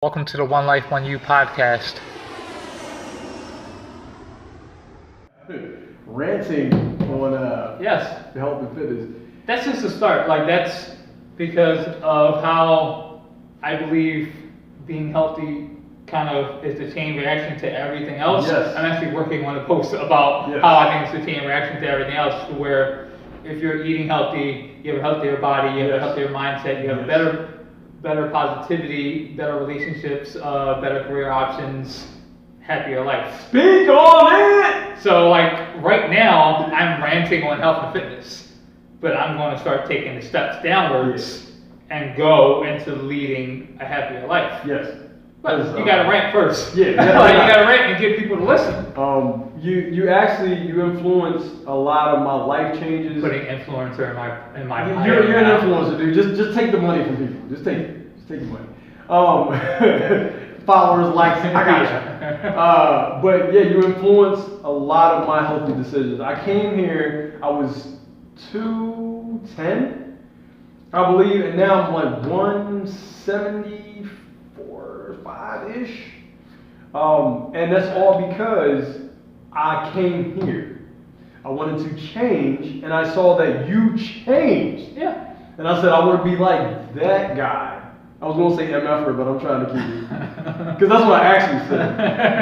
Welcome to the 1LIFE1YOU podcast. Ranting on Yes, health and fitness. that's just the start. That's because of how I believe being healthy kind of is the chain reaction to everything else. Yes. I'm actually working on a post about Yes. how I think it's the chain reaction to everything else, to where if you're eating healthy, you have a healthier body, you have a Yes. healthier mindset, you have Yes. better positivity, better relationships, better career options, happier life. Speak on it! So right now, I'm ranting on health and fitness, but I'm going to start taking the steps downwards and go into leading a happier life. Yes. But you got to rant first. Yeah. You got to rant and get people to listen. You influence a lot of my life changes. Putting influencer in my You're an influencer, dude. Just take the money from people. Just take it. Just take the money. Followers, likes, I got you. But yeah, you influence a lot of my healthy decisions. I came here, I was 210, I believe, and now I'm like 174, 5-ish. And that's all because I came here. I wanted to change, and I saw that you changed. Yeah. And I said, I want to be like that guy. I was going to say MFer, but I'm trying to keep it. Because that's what I actually said.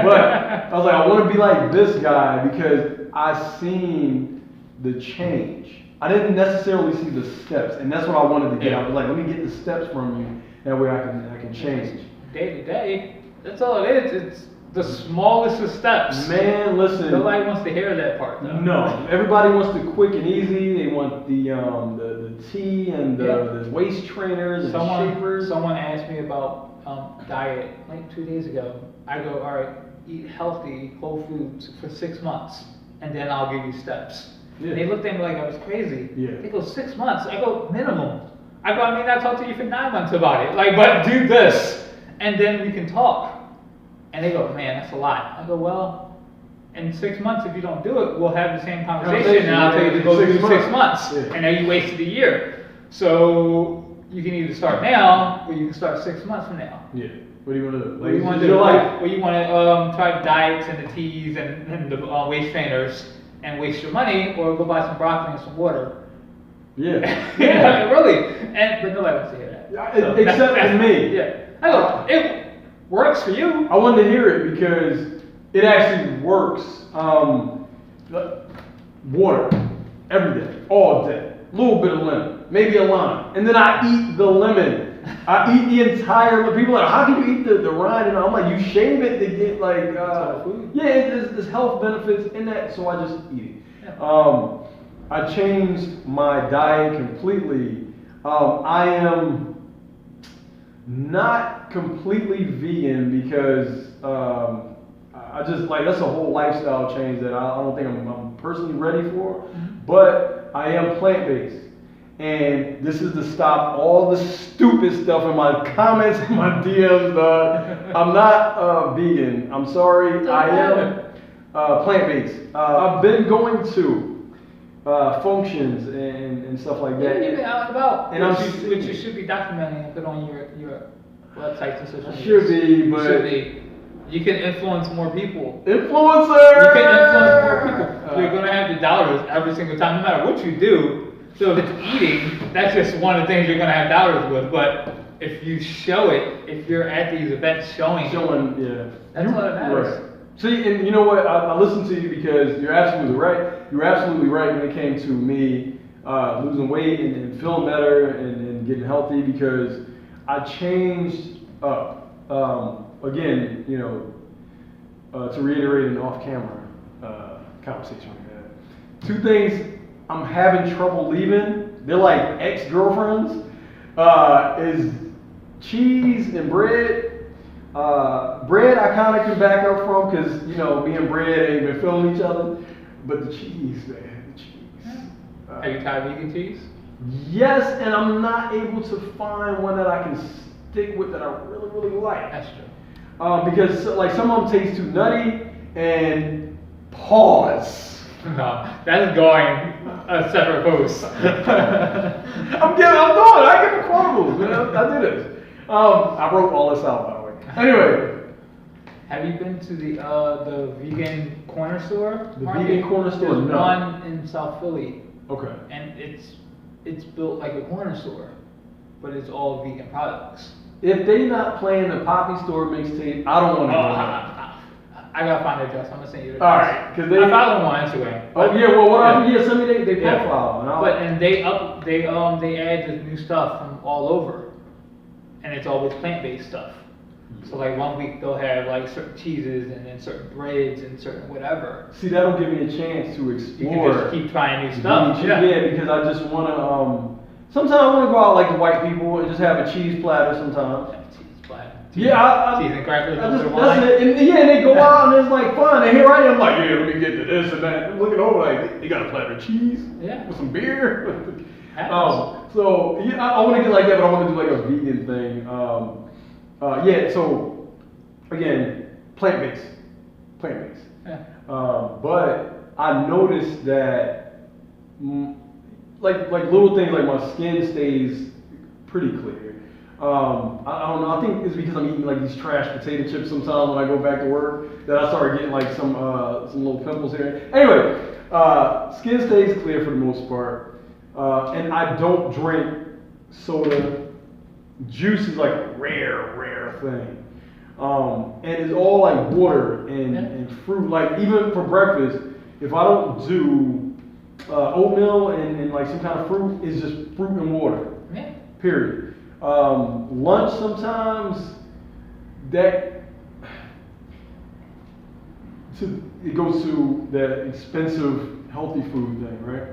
But I was like, I want to be like this guy because I seen the change. I didn't necessarily see the steps, and that's what I wanted to get. I was like, let me get the steps from you, that way I can change. Day to day, that's all it is. It's the smallest of steps. Man, listen. Nobody wants to hear that part, though. No, everybody wants the quick and easy. They want the tea and the waist trainers and shapers. Someone asked me about diet like 2 days ago. I go, all right, eat healthy, whole foods for 6 months, and then I'll give you steps. Yeah. And they looked at me like I was crazy. Yeah. They go, 6 months. I go, minimum. I go, I mean, I talked to you for 9 months about it. But do this, and then we can talk. And they go, man, that's a lot. I go, well, in 6 months, if you don't do it, we'll have the same conversation, and I'll tell you to go do 6 months. Yeah. And now you wasted a year. So you can either start now, or you can start 6 months from now. Yeah. What do you want to do? What do you want to do? Or you want to try diets and the teas and the waist trainers and waste your money, or go buy some broccoli and some water. Yeah. Yeah, really. But nobody wants to hear that. Except for me. Yeah. I go, it works for you. I wanted to hear it because it actually works. Water every day, all day. A little bit of lemon, maybe a lime, and then I eat the lemon. I eat the entire. People are like, how can you eat the rind? And I'm like, you shave it to get food. yeah, there's health benefits in that, so I just eat it. Yeah. I changed my diet completely. I am not completely vegan because I just that's a whole lifestyle change that I don't think I'm personally ready for. Mm-hmm. But I am plant-based, and this is to stop all the stupid stuff in my comments and my DMs. I'm not vegan. I'm sorry. I am plant-based. I've been going to functions and stuff like that. Yeah, you've been out and about. And which you should be documenting and put on your websites and social media. Should be, but Should be. You can influence more people. Influencer! You can influence more people. You're gonna have the dollars every single time, no matter what you do. So if it's eating, that's just one of the things you're gonna have dollars with. But if you show it, if you're at these events showing, yeah. that's all that matters. Right. See, and you know what? I listened to you because you're absolutely right. You were absolutely right when it came to me losing weight and feeling better and getting healthy because I changed up. Again, to reiterate an off-camera conversation we had. 2 things I'm having trouble leaving. They're like ex-girlfriends. Is cheese and bread. Bread I kind of can back up from because, me and bread ain't been feeling each other. But the cheese, man, the cheese. Have you tried vegan cheese? Yes, and I'm not able to find one that I can stick with that I really, really like. That's true. Because some of them taste too nutty and pause. No, that is going a separate post. I'm doing it. I give it quotables, man. I do this. I wrote all this out, by the way. Anyway. Have you been to the vegan corner store? The vegan corner store? There's No. one in South Philly. Okay. And it's built like a corner store, but it's all vegan products. If they not playing the Poppy Store mixtape, I don't want to go there. I gotta find their address. I'm gonna send you the All address. right, because they. I follow them on Instagram. Oh yeah, well what I Yeah. send me they Yeah. profile and I'll. But and they add the new stuff from all over, and it's always plant-based stuff. So like 1 week they'll have like certain cheeses and then certain breads and certain whatever. See, that'll give me a chance to You explore. can just keep trying new stuff. Yeah, because I just want to. Sometimes I want to go out like the white people and just have a cheese platter sometimes. Cheese platter. Yeah, cheese and crackers. that's it. And yeah, and they go out and it's like fun. And here I am like, yeah, let me get to this and that. I'm looking over like, they got a platter of cheese. Yeah. With some beer. Happens. So yeah, I want to get like that, but I want to do like a vegan thing. Yeah. So again, plant-based. Yeah. But I noticed that like little things like my skin stays pretty clear. I don't know. I think it's because I'm eating like these trash potato chips sometimes when I go back to work that I start getting like some little pimples here. Anyway, skin stays clear for the most part, and I don't drink soda. Juice is like a rare thing, and it's all like water and fruit. Like even for breakfast, if I don't do oatmeal and like some kind of fruit, it's just fruit and water. Yeah. Period. Lunch sometimes it goes to that expensive healthy food thing, right?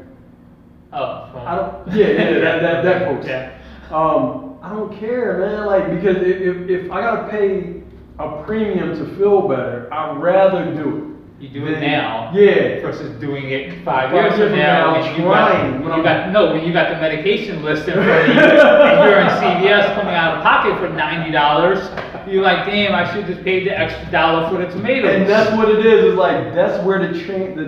Oh. I don't. Yeah, that post. Yeah. I don't care, man. Like because if I gotta pay a premium to feel better, I'd rather do it. You do it now, yeah, versus doing it 5 years from now. When you got the medication list in front of you, and you're in CVS coming out of pocket for $90. You're like, damn, I should just pay the extra $1 for the tomatoes. And that's what it is. Is like that's where the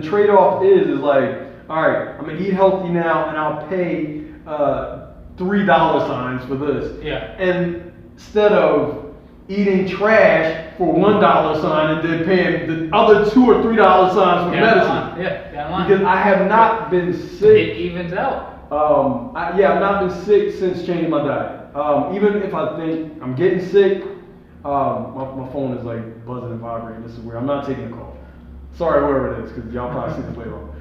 trade-off is. Is like, all right, I'm gonna eat healthy now, and I'll pay $3 signs for this. Yeah. And instead of eating trash for $1 sign and then paying the other $2 or $3 signs for medicine. Yeah, because I have not been sick. It evens out. I've not been sick since changing my diet. Even if I think I'm getting sick, my phone is like buzzing and vibrating. This is weird. I'm not taking a call. Sorry, whoever it is, because y'all probably see this later on.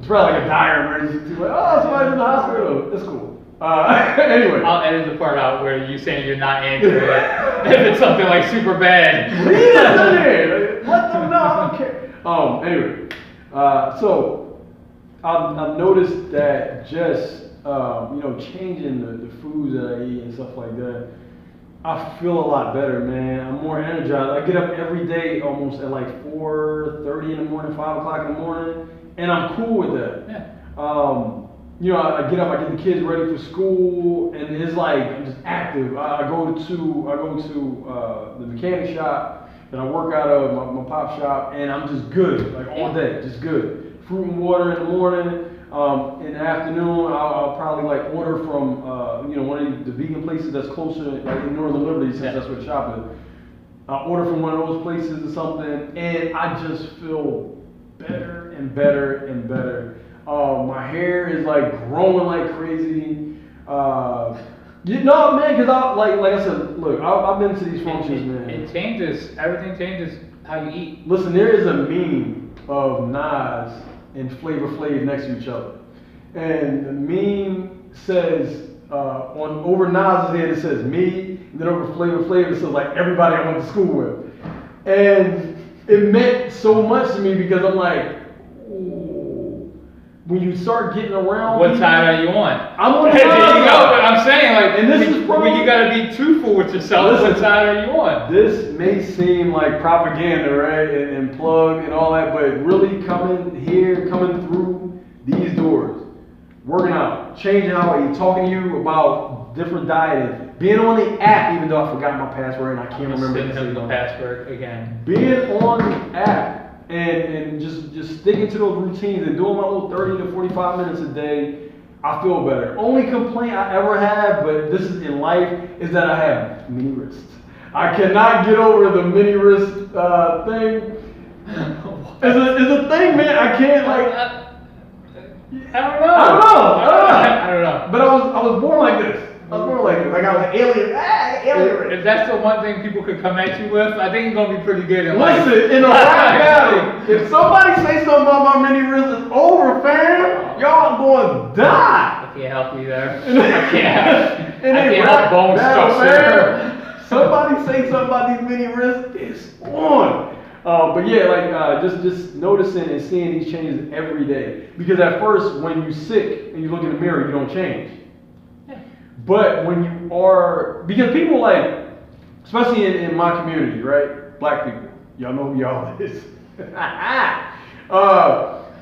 It's probably like a dire emergency. Like, oh, somebody's in the hospital. It's cool. Anyway. I'll edit the part out where you saying you're not answering it. If it's something like super bad. Leave us in here. Let them know. I don't care. Anyway. So I've noticed that just changing the foods that I eat and stuff like that, I feel a lot better, man. I'm more energized. I get up every day almost at like 4:30 in the morning, 5 o'clock in the morning, and I'm cool with that. Yeah. I get up, I get the kids ready for school, and it's like I'm just active. I go to the mechanic shop that I work out of, my pop shop, and I'm just good, like all day, just good. Fruit and water in the morning. In the afternoon, I'll probably like order from one of the vegan places that's closer, like in Northern Liberty, since that's where the shop is. I'll order from one of those places or something, and I just feel better and better and better. My hair is like growing like crazy. Man, because like I said, look, I've been to these functions, man. It changes. Everything changes how you eat. Listen, there is a meme of Nas and Flavor Flav next to each other, and the meme says over Nas's head it says me, and then over Flavor Flav it says like everybody I went to school with, and it meant so much to me because I'm like, when you start getting around, what side are you on? I'm on the There you side. go. But I'm saying, like, and this is when you gotta be truthful with yourself. Listen, what side are you on? This may seem like propaganda, right, and plug and all that, but really coming through these doors, working out, changing how I eat, talking to you about different dieting, being on the app, even though I forgot my password and I can't remember the password again. Being on the app. And just sticking to those routines and doing my little 30 to 45 minutes a day, I feel better. Only complaint I ever have, but this is in life, is that I have mini wrists. I cannot get over the mini wrist thing. It's a thing, man. I can't like. I don't know. I don't know. But I was born like this. I was born like this. I got like alien wrist. If that's the one thing people could come at you with, I think you're gonna be pretty good in life. Listen, in a rap battle, if somebody say something about my mini wrist, it's over, fam. Y'all going to die. I can't help you there. I can't. And I they can't rap help bone battle, structure. man. Somebody say something about these mini wrists, it's on. But yeah, like just noticing and seeing these changes every day. Because at first, when you're sick and you look in the mirror, you don't change. Yeah. But when you are, because people like, especially in my community, right? Black people, y'all know who y'all is.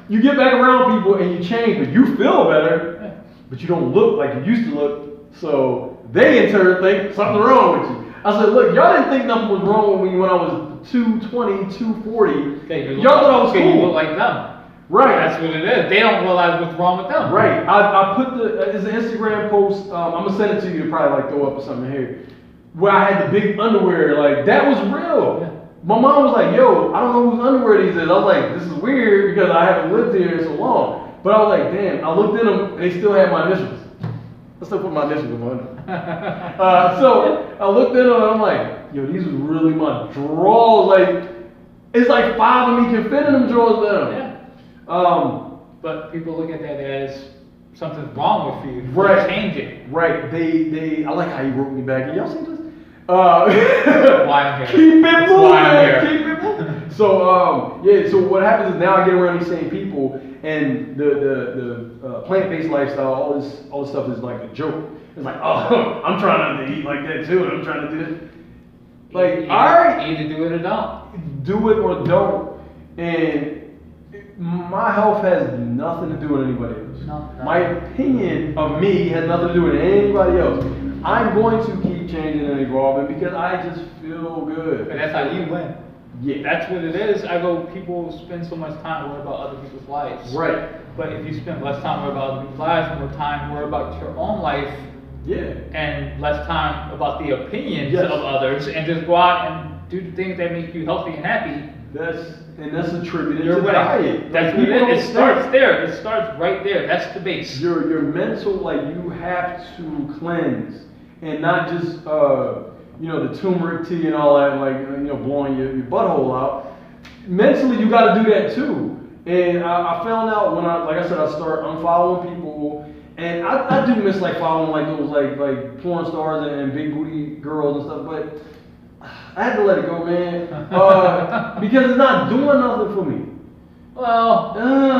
You get back around people and you change, but you feel better, but you don't look like you used to look. So they in turn think something's wrong with you. I said, look, y'all didn't think nothing was wrong with me when I was 220, 240. Y'all thought I was cool. You look like them. Right. That's what it is. They don't realize what's wrong with them. Right. I put it's an Instagram post. I'm gonna send it to you to probably like throw up or something here, where I had the big underwear. Like that was real. Yeah. My mom was like, yo, I don't know whose underwear these is. I was like, this is weird because I haven't lived here so long. But I was like, damn. I looked in them and they still had my initials. I still put my initials in my underwear. So I looked in them and I'm like, yo, these are really my drawers. Like, it's like 5 of me can fit in them drawers now. Yeah. But people look at that as something's wrong with you. Right. Change it. Right. They. I like how you wrote me back. Y'all see this? Why I'm here. Keep it moving. Why I'm here. Keep it moving. So yeah. So what happens is now I get around these same people, and the plant-based lifestyle, all this stuff is like a joke. It's like, oh, I'm trying not to eat like that too, and I'm trying to do this. Like, all right, either do it or don't. Do it or don't. And my health has nothing to do with anybody else. No. My opinion of me has nothing to do with anybody else. I'm going to keep changing and evolving because I just feel good. But that's how you win. Yeah. That's what it is. I go, people spend so much time worrying about other people's lives. Right. But if you spend less time worrying about other people's lives, more time worry about your own life. Yeah. And less time about the opinions Yes. of others, and just go out and do the things that make you healthy and happy. That's attributed You're to winning. diet. That's like, what it is. It starts there. It starts right there. That's the base. Your mental, like you have to cleanse and not just the turmeric tea and all that, like blowing your butthole out. Mentally, you got to do that too. And I found out when I start unfollowing people. And I do miss like following like those like porn stars and big booty girls and stuff, but I had to let it go, man, because it's not doing nothing for me. Well, no,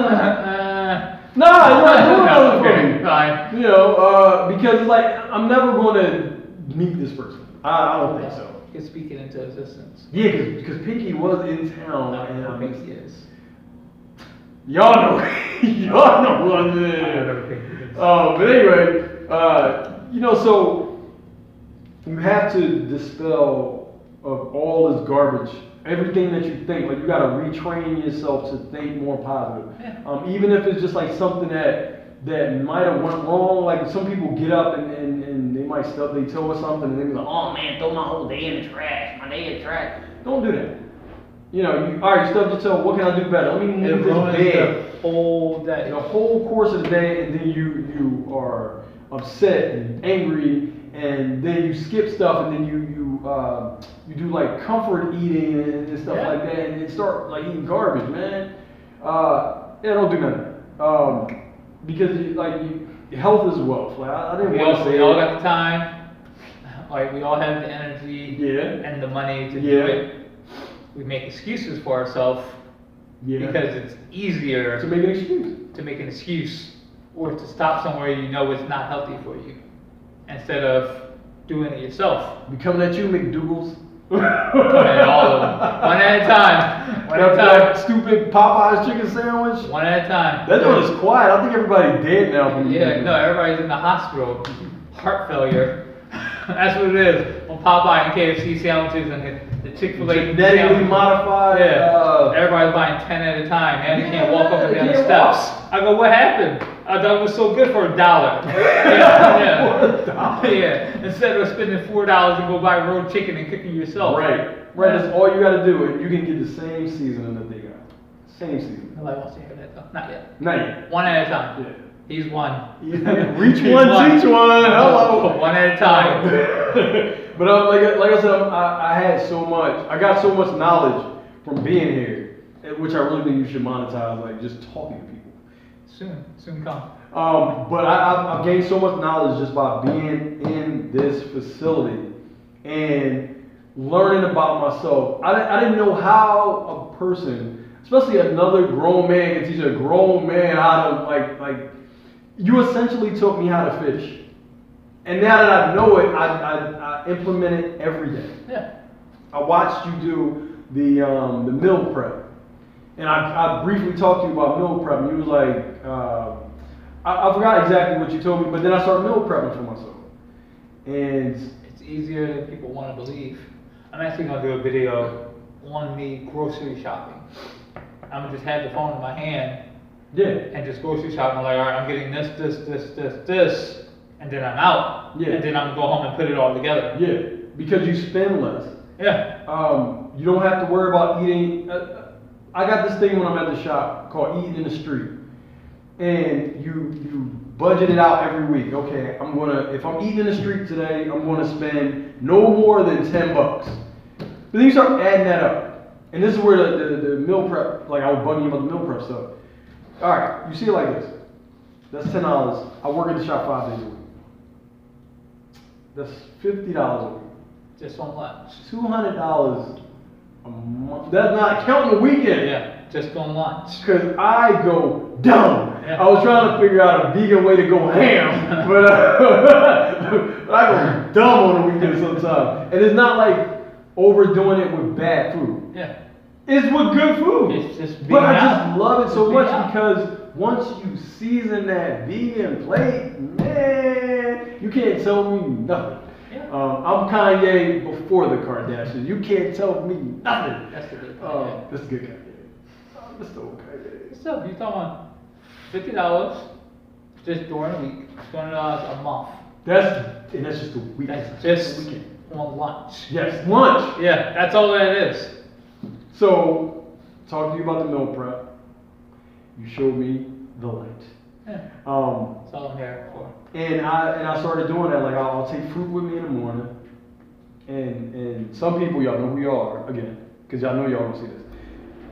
it's not doing nothing for me. Fine. Because it's like I'm never going to meet this person. I don't think so. You can speak it into existence. Yeah, because Pinky was in town, and Pinky is. Y'all know who I'm in. But anyway, so you have to dispel of all this garbage, everything that you think. Like you got to retrain yourself to think more positive. Yeah. Even if it's just like something that might have went wrong. Like some people get up and they might stub their toe or something, and they be like, oh man, throw my whole day in the trash. My day is trash. Don't do that. All right, you stubbed your toe. What can I do better? Let me move this bed. The whole day. The whole course of the day, and then you are upset and angry, and then you skip stuff, and then you do like comfort eating and stuff like that, and then start like eating garbage, man. Don't do nothing. Because health is wealth. Like I didn't want to say. We all got the time. Like we all have the energy. And the money to do it. We make excuses for ourselves because it's easier to make an excuse. Or to stop somewhere you know it's not healthy for you, instead of doing it yourself. We coming at you, McDougal's. Coming at all of them, one at a time. That stupid Popeye's chicken sandwich. One at a time. That one is quiet. I think everybody's dead now. No, everybody's in the hospital. Heart failure. That's what it is. On Popeye and KFC sandwiches and the Chick-fil-A genetically modified. Yeah. Everybody's buying 10 at a time. Man, you can't walk up and down the steps. I go, what happened? I thought it was so good for $1. Yeah. Yeah. Instead of spending $4 to go buy road chicken and cooking yourself. Right. That's all you gotta do, and you can get the same seasoning that they got. Same seasoning. Nobody wants to hear that though. Not yet. Not yet. One at a time. Yeah. He's one. Reach one, teach one. Hello. One at a time. But like I said, I had so much. I got so much knowledge from being here, which I really think you should monetize, like just talking to people. Soon come. But I've gained so much knowledge just by being in this facility and learning about myself. I didn't know how a person, especially another grown man, can teach a grown man how to like. You essentially taught me how to fish, and now that I know it, I implement it every day. Yeah. I watched you do the meal prep, and I briefly talked to you about meal prep, and you was like, I forgot exactly what you told me, but then I started meal prepping for myself, and it's easier than people want to believe. I'm actually gonna do a video on me grocery shopping. I'm gonna just have the phone in my hand. Yeah. And just grocery shopping. I'm like, all right, I'm getting this, and then I'm out. Yeah. And then I'm gonna go home and put it all together. Yeah. Because you spend less. Yeah. You don't have to worry about eating. I got this thing when I'm at the shop called Eating in the Street, and you budget it out every week. Okay, if I'm eating in the street today, I'm gonna spend no more than $10. But then you start adding that up, and this is where the meal prep, like I was bugging you about the meal prep stuff. All right, you see it like this. That's $10. I work at the shop 5 days a week. That's $50 a week. Just on lunch. $200 a month. That's not counting the weekend. Yeah, just on lunch. Because I go dumb. Yeah. I was trying to figure out a vegan way to go ham, but I go dumb on the weekend sometimes. And it's not like overdoing it with bad food. Yeah. It's with good food. It's just being but I out. just love it so Just much being out. because once you season that vegan plate, man, you can't tell me nothing. Yeah. I'm Kanye before the Kardashians. You can't tell me nothing. That's the good Kanye. That's good Kanye. That's the old Kanye. So you're talking $50 just during the week, $200 a month. That's just a week. That's just a weekend. on lunch. Yes, lunch. Yeah, that's all that is. So, talking to you about the meal prep, you showed me the light. Yeah. That's all I'm here for. And I started doing that. Like I'll take fruit with me in the morning, and some people y'all know who y'all are again, because y'all know y'all don't see this.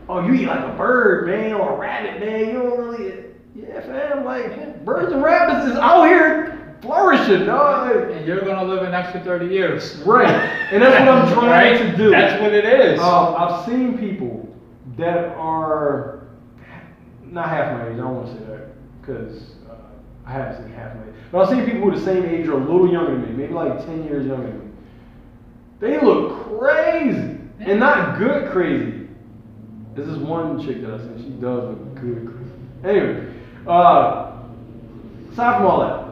Oh, you eat like a bird, man, or a rabbit, man. You don't really. Yeah, fam. Like birds and rabbits is out here flourishing, dog. And you're gonna live an extra 30 years. Right, and that's what I'm trying to do. That's what it is. I've seen people that are not half my age. I don't want to say that because I haven't seen half my age. But I've seen people who are the same age or a little younger than me, maybe like 10 years younger than me. They look crazy, and not good crazy. This is one chick that I seen. She does look good crazy. Anyway, aside from all that.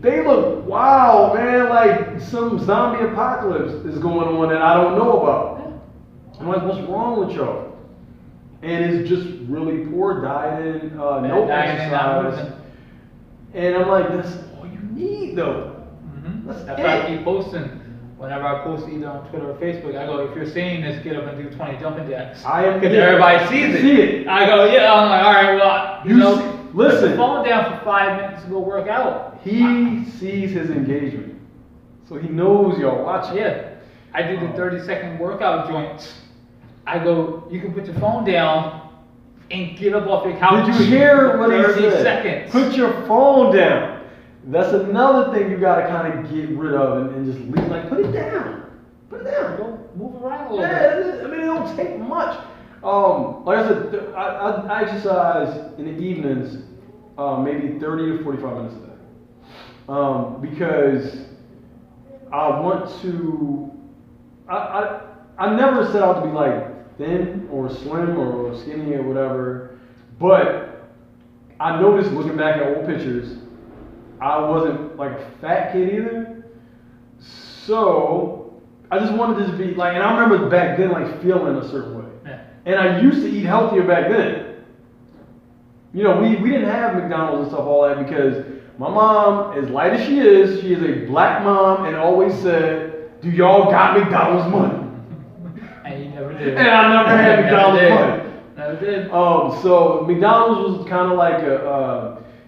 They look wild, man, like some zombie apocalypse is going on that I don't know about. I'm like, what's wrong with y'all? And it's just really poor dieting, no exercise. And I'm like, that's all you need, though. Mm-hmm. That's why I keep posting. Whenever I post either on Twitter or Facebook, I go, if you're seeing this, get up and do 20 jumping jacks. Because everybody sees it. I go, yeah, I'm like, all right, well, you know. Listen. Put the phone down for 5 minutes to go work out. He sees his engagement. So he knows y'all watching. Yeah. I do the 30-second workout joints. I go, you can put your phone down and get up off your couch. Did you hear what he said? 30 seconds. Put your phone down. That's another thing you gotta kind of get rid of and just leave. Like, put it down. Put it down. Go move around a little bit. I mean, it don't take much. Like I said, I exercise in the evenings, maybe 30 to 45 minutes a day, because I want to. I never set out to be like thin or slim or skinny or whatever, but I noticed looking back at old pictures, I wasn't like a fat kid either. So I just wanted to just be like, and I remember back then like feeling a certain way. Yeah. And I used to eat healthier back then. You know, we didn't have McDonald's and stuff all that because my mom, as light as she is a black mom and always said, "Do y'all got McDonald's money?" And you never did. And I never had McDonald's money. Never did. So McDonald's was kind of like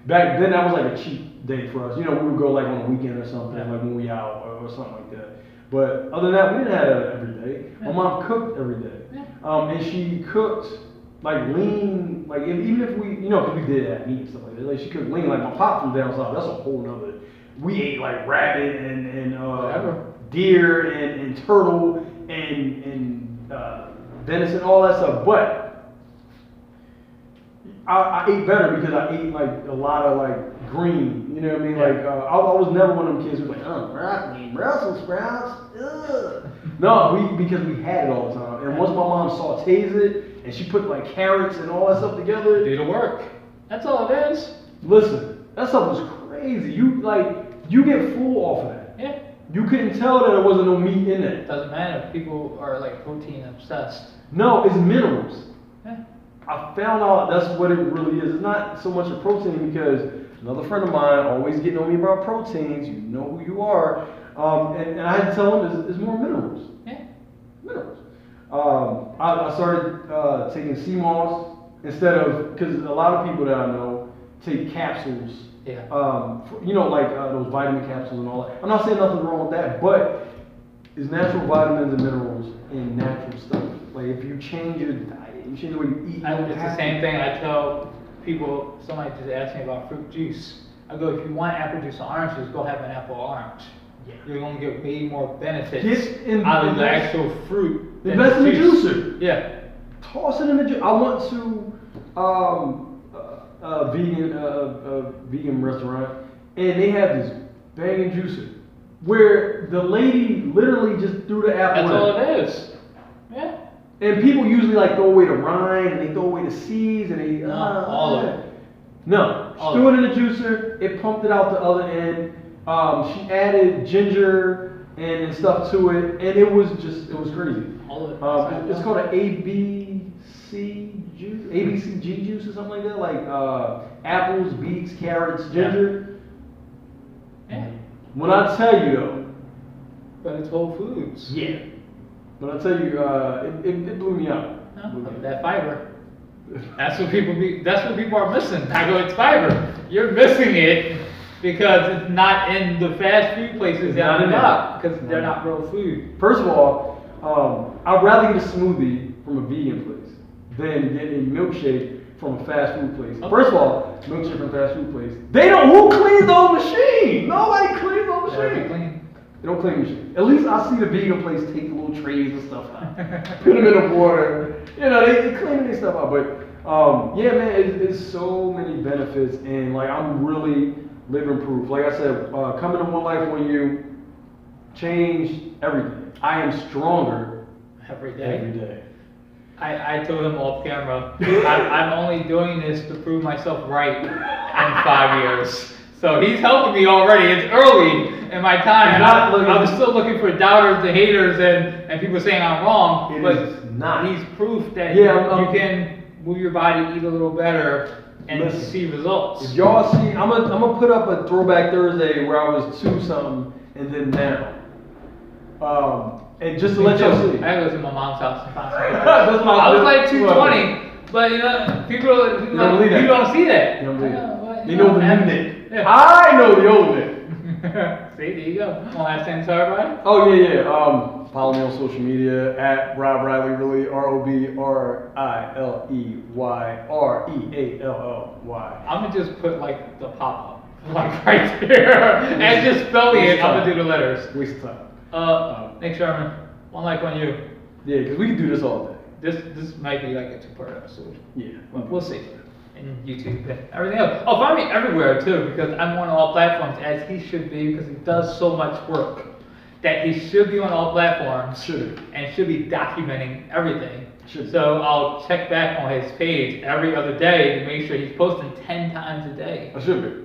back then that was like a cheap day for us. You know, we would go like on a weekend or something, like when we out or something like that. But other than that, we didn't have that every day. My mom cooked every day, and she cooked like lean, like even if we, you know, 'cause we did have meat and stuff like that. Like she cooked lean, like my pop from down south. That's a whole nother. We ate like rabbit and deer and turtle and venison, all that stuff. But I ate better because I ate like a lot of like green, you know what I mean? Like I was never one of them kids who was like, broccoli, Brussels sprouts, ugh. No, because we had it all the time. And once my mom sautés it and she put like carrots and all that stuff together, do the work. That's all it is. Listen, that stuff was crazy. You get full off of that. Yeah. You couldn't tell that there wasn't no meat in it. Doesn't matter. People are like protein obsessed. No, it's minerals. Yeah. I found out that's what it really is. It's not so much a protein because another friend of mine always getting on me about proteins. You know who you are. And I had to tell him it's more minerals. Yeah. Minerals. I started taking sea moss instead of, because a lot of people that I know take capsules. Yeah. You know, like those vitamin capsules and all that. I'm not saying nothing wrong with that, but it's natural vitamins and minerals in natural stuff. Like if you change your diet, you change the way you eat. It's the same thing I tell people. Somebody just asked me about fruit juice. I go, if you want apple juice or orange juice, go have an apple or orange. Yeah. You're gonna get way more benefits out of the actual fruit. Invest in the juicer. Yeah. Toss it in the juicer. I went to vegan restaurant, and they have this banging juicer where the lady literally just threw the apple in. That's all it is. Yeah. And people usually like throw away the rind and they throw away the seeds and they all of it. No, she threw it in the juicer. It pumped it out the other end. She added ginger and stuff to it, and it was crazy. All of it. It's called an ABC juice, ABCG juice or something like that, like apples, beets, carrots, ginger. Yeah. When I tell you though, but it's Whole Foods. Yeah. When I tell you, it blew me out. That fiber. That's what people are missing. I go, it's fiber. You're missing it because it's not in the fast food places that are not, because they're not real food. First of all, I'd rather get a smoothie from a vegan place than get a milkshake from a fast food place. Okay. First of all, milkshake from a fast food place. Who cleans those machines? Nobody cleans those machines. They don't clean machines. At least I see the vegan place take the little trays and stuff out, put them in the water. You know, they clean their stuff out. But yeah, man, it's so many benefits, and like I'm really living proof. Like I said, coming to 1LIFE1YOU changed everything. I am stronger every day. Every day. I told him off camera, I'm only doing this to prove myself right in 5 years. So he's helping me already. It's early in my time. I'm still looking for doubters and haters and people saying I'm wrong. But he's proof that you can move your body, eat a little better, and see results. If y'all see, I'm gonna put up a Throwback Thursday where I was 2-something and then now. And just to let y'all see. I go to my mom's house and find something. I was like 220, but you know, people don't see that. They know the new Nick. Yeah. I know the old Nick. See, there you go. One last thing to everybody. Oh yeah. Follow me on social media at Rob Riley Really, ROBRILEYREALLY. I'm gonna just put like the pop up, like right there, and just spelling it. I'm gonna do the letters. Waste of time. Nick Sherman, 1LIFE1YOU. Yeah, because we can do this all day. This might be like a 2-part episode. Yeah. We'll see. And YouTube and everything else. Oh, find me everywhere too, because I'm on all platforms, as he should be, because he does so much work that he should be on all platforms. And should be documenting everything. So I'll check back on his page every other day to make sure he's posting 10 times a day. I should be.